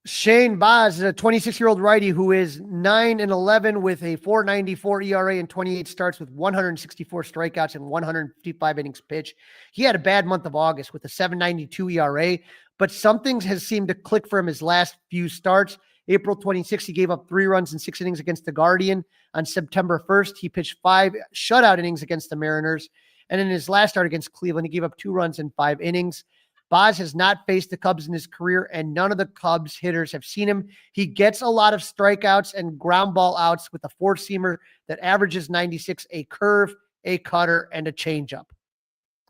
Shane Baz is a 26-year-old righty who is 9-11 with a 4.94 ERA and 28 starts with 164 strikeouts and 155 innings pitched. He had a bad month of August with a 7.92 ERA, but something has seemed to click for him his last few starts. April 26th, he gave up 3 runs in 6 innings against the Guardian. On September 1st, he pitched 5 shutout innings against the Mariners. And in his last start against Cleveland, he gave up 2 runs in 5 innings. Baz has not faced the Cubs in his career, and none of the Cubs hitters have seen him. He gets a lot of strikeouts and ground ball outs with a four-seamer that averages 96, a curve, a cutter, and a changeup.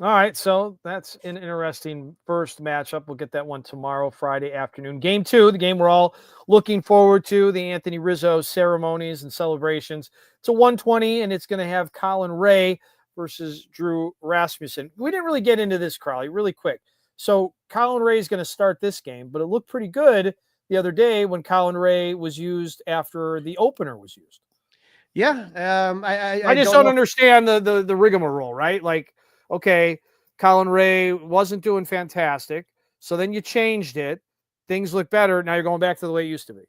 All right, so that's an interesting first matchup. We'll get that one tomorrow, Friday afternoon. Game 2, the game we're all looking forward to, the Anthony Rizzo ceremonies and celebrations. It's a 120, and it's going to have Colin Ray versus Drew Rasmussen. We didn't really get into this, Crawly, really quick. So Colin Ray is going to start this game, but it looked pretty good the other day when Colin Ray was used after the opener was used. Yeah, I just don't understand the rigmarole, right? Like, okay, Colin Ray wasn't doing fantastic, so then you changed it. Things look better. Now you're going back to the way it used to be.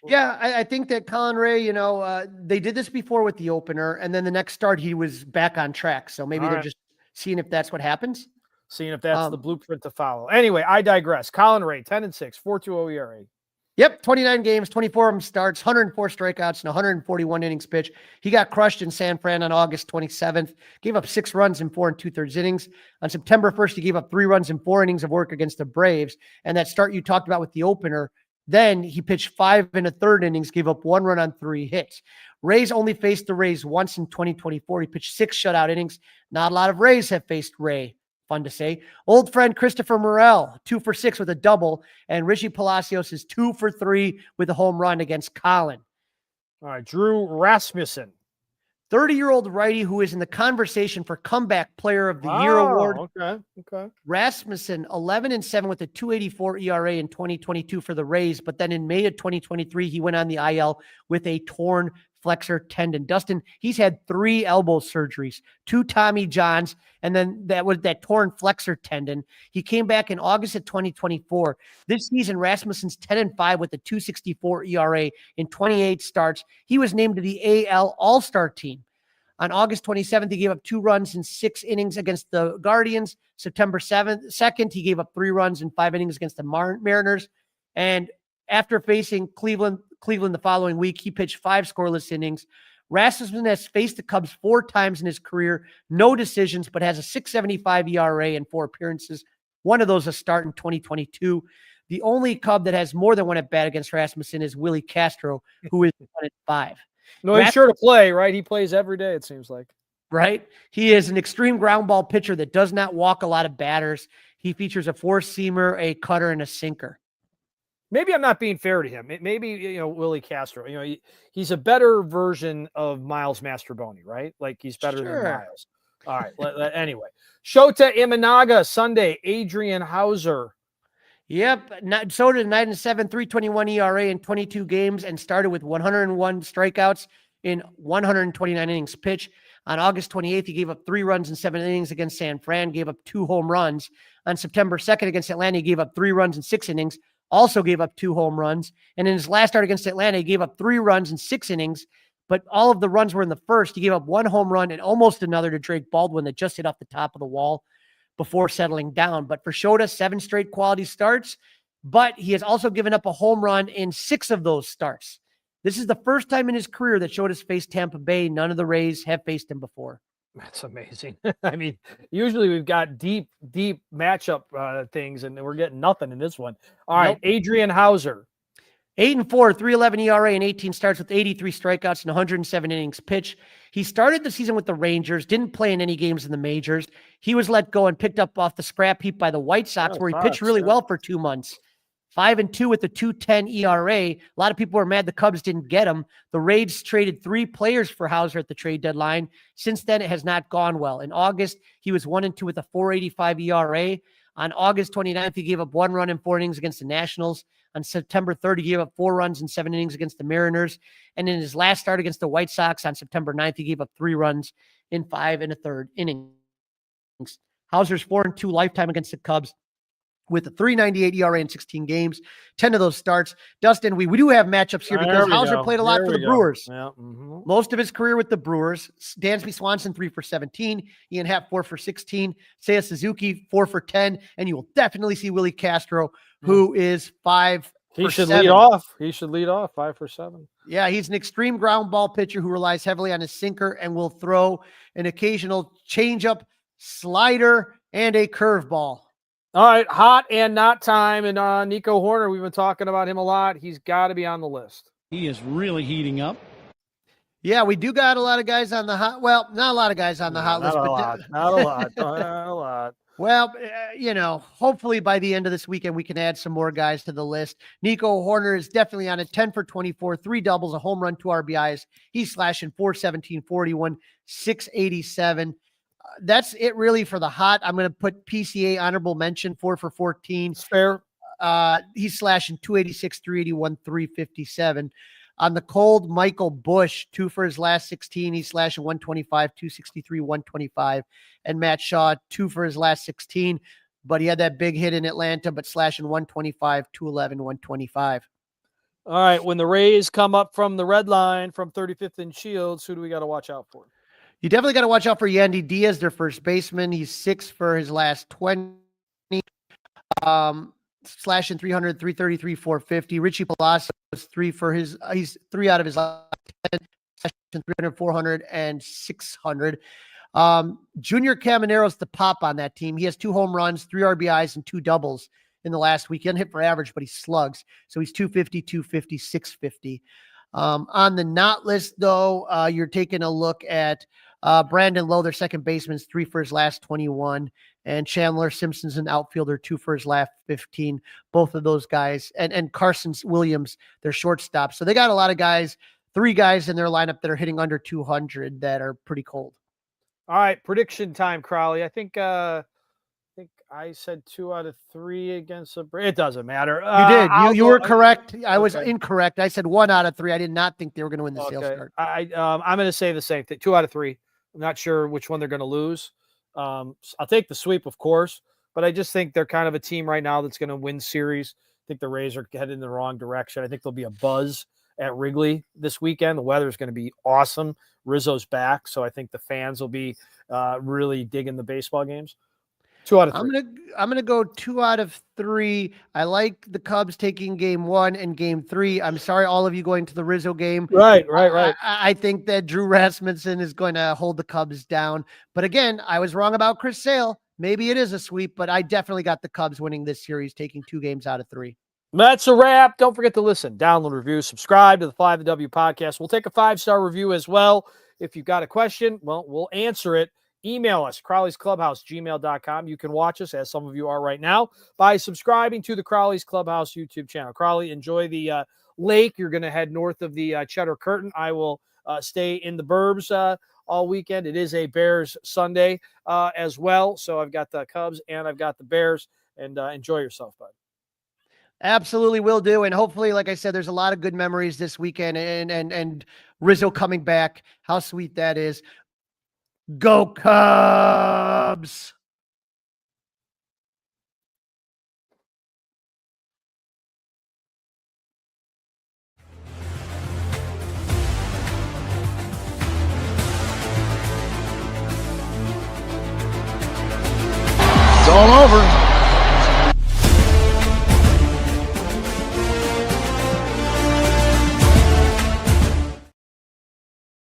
Yeah, I think that Colin Ray, they did this before with the opener, and then the next start he was back on track. So maybe they're just seeing if that's what happens. Seeing if that's the blueprint to follow. Anyway, I digress. Colin Ray, 10-6, 4.20 ERA. Yep, 29 games, 24 of them starts, 104 strikeouts, and 141 innings pitched. He got crushed in San Fran on August 27th, gave up 6 runs in 4 2/3 innings. On September 1st, he gave up 3 runs in 4 innings of work against the Braves. And that start you talked about with the opener, then he pitched 5 1/3 innings, gave up 1 run on 3 hits. Rays only faced the Rays once in 2024. He pitched 6 shutout innings. Not a lot of Rays have faced Ray. Fun to say. Old friend Christopher Morel, 2 for 6 with a double, and Richie Palacios is 2 for 3 with a home run against Colin. All right, Drew Rasmussen, 30-year-old righty who is in the conversation for Comeback Player of the Year award. Okay. Rasmussen, 11-7 with a 2.84 ERA in 2022 for the Rays, but then in May of 2023, he went on the IL with a torn flexor tendon. Dustin, he's had 3 elbow surgeries, 2 Tommy Johns, and then that torn flexor tendon. He came back in August of 2024. This season, Rasmussen's 10-5 with a 2.64 ERA in 28 starts. He was named to the AL All-Star team. On August 27th, he gave up 2 runs in 6 innings against the Guardians. September 2nd, he gave up 3 runs in 5 innings against the Mariners. And after facing Cleveland the following week, he pitched 5 scoreless innings. Rasmussen has faced the Cubs 4 times in his career, no decisions, but has a 6.75 ERA in 4 appearances. One of those a start in 2022. The only Cub that has more than 1 at bat against Rasmussen is Willie Castro, who is 1-5. No, he's sure to play, right? He plays every day, it seems like. Right? He is an extreme ground ball pitcher that does not walk a lot of batters. He features a 4-seamer, a cutter, and a sinker. Maybe I'm not being fair to him. Maybe, Willie Castro, he's a better version of Miles Mastrobuoni, right? Like he's better than Miles. All right. Anyway, Shota Imanaga, Sunday, Adrian Hauser. Yep. Soda 9-7, 3.21 ERA in 22 games and started with 101 strikeouts in 129 innings pitched. On August 28th, he gave up 3 runs in 7 innings against San Fran, gave up 2 home runs. On September 2nd against Atlanta, he gave up 3 runs in 6 innings, also gave up 2 home runs. And in his last start against Atlanta, he gave up 3 runs in 6 innings, but all of the runs were in the first. He gave up 1 home run and almost another to Drake Baldwin that just hit off the top of the wall before settling down. But for Shota, 7 straight quality starts, but he has also given up a home run in 6 of those starts. This is the first time in his career that Shota's faced Tampa Bay. None of the Rays have faced him before. That's amazing. I mean, usually we've got deep matchup things, and we're getting nothing in this one. All right, Adrian Hauser. 8-4, 3.11 ERA and 18 starts with 83 strikeouts and 107 innings pitched. He started the season with the Rangers, didn't play in any games in the majors. He was let go and picked up off the scrap heap by the White Sox, where he pitched really well for 2 months. 5-2 with the 2.10 ERA. A lot of people were mad the Cubs didn't get him. The Rays traded 3 players for Hauser at the trade deadline. Since then, it has not gone well. In August, he was 1-2 with a 4.85 ERA. On August 29th, he gave up 1 run in 4 innings against the Nationals. On September 3rd, he gave up 4 runs in 7 innings against the Mariners. And in his last start against the White Sox on September 9th, he gave up 3 runs in 5 1/3 innings. Hauser's 4-2 lifetime against the Cubs with a 3.98 ERA in 16 games, 10 of those starts. Dustin, we do have matchups here because Hauser played a lot for the Brewers. Yeah. Most of his career with the Brewers. Dansby Swanson, 3 for 17. Ian Happ, 4 for 16. Seiya Suzuki, 4 for 10. And you will definitely see Willie Castro, who is 5 He should 7. lead off. He should lead off 5 for 7. Yeah, he's an extreme ground ball pitcher who relies heavily on his sinker and will throw an occasional changeup, slider, and a curveball. All right, hot and not time. And Nico Horner, we've been talking about him a lot. He's got to be on the list. He is really heating up. Yeah, we do got a lot of guys on the hot. Well, not a lot of guys on the hot list, but not a lot. Well, hopefully by the end of this weekend, we can add some more guys to the list. Nico Horner is definitely on it. 10 for 24, 3 doubles, a home run, 2 RBIs. He's slashing 417, 41, 687. That's it really for the hot. I'm going to put PCA honorable mention, 4 for 14. Fair. He's slashing 286, 381, 357. On the cold, Michael Busch, 2 for his last 16. He's slashing 125, 263, 125. And Matt Shaw, 2 for his last 16. But he had that big hit in Atlanta, but slashing 125, 211, 125. All right. When the Rays come up from the red line from 35th and Shields, who do we got to watch out for? You definitely got to watch out for Yandy Diaz, their first baseman. He's 6 for his last 20. Slashing 300, 333, 450. Richie Palacios was 3 for his. He's 3 out of his last 10. Slashing 300, 400, and 600. Junior Camanero's the pop on that team. He has 2 home runs, 3 RBIs, and 2 doubles in the last week. He doesn't hit for average, but he slugs. So he's 250, 250, 650. On the not list, though, you're taking a look at Brandon Lowe, their second baseman, 3 for his last 21. And Chandler Simpson's an outfielder, 2 for his last 15. Both of those guys. And Carson Williams, their shortstop. So they got a lot of guys, 3 guys in their lineup that are hitting under 200 that are pretty cold. All right, prediction time, Crawly. I think I said 2 out of 3 against the Braves. It doesn't matter. You did. You were correct. I was incorrect. I said 1 out of 3. I did not think they were going to win the sales start. I'm going to say the same thing. 2 out of 3. I'm not sure which one they're going to lose. I'll take the sweep, of course, but I just think they're kind of a team right now that's going to win series. I think the Rays are headed in the wrong direction. I think there'll be a buzz at Wrigley this weekend. The weather is going to be awesome. Rizzo's back, so I think the fans will be really digging the baseball games. 2 out of 3. I'm gonna go 2 out of 3. I like the Cubs taking game 1 and game 3. I'm sorry, all of you going to the Rizzo game. Right. I think that Drew Rasmussen is going to hold the Cubs down. But again, I was wrong about Chris Sale. Maybe it is a sweep, but I definitely got the Cubs winning this series, taking 2 games out of 3. That's a wrap. Don't forget to listen, download, review, subscribe to the Fly the W podcast. We'll take a 5-star review as well. If you've got a question, well, we'll answer it. Email us, crawleysclubhouse@gmail.com. You can watch us, as some of you are right now, by subscribing to the Crawley's Clubhouse YouTube channel. Crawley, enjoy the lake. You're going to head north of the Cheddar Curtain. I will stay in the burbs all weekend. It is a Bears Sunday as well. So I've got the Cubs and I've got the Bears. And enjoy yourself, bud. Absolutely will do. And hopefully, like I said, there's a lot of good memories this weekend and Rizzo coming back. How sweet that is. Go Cubs!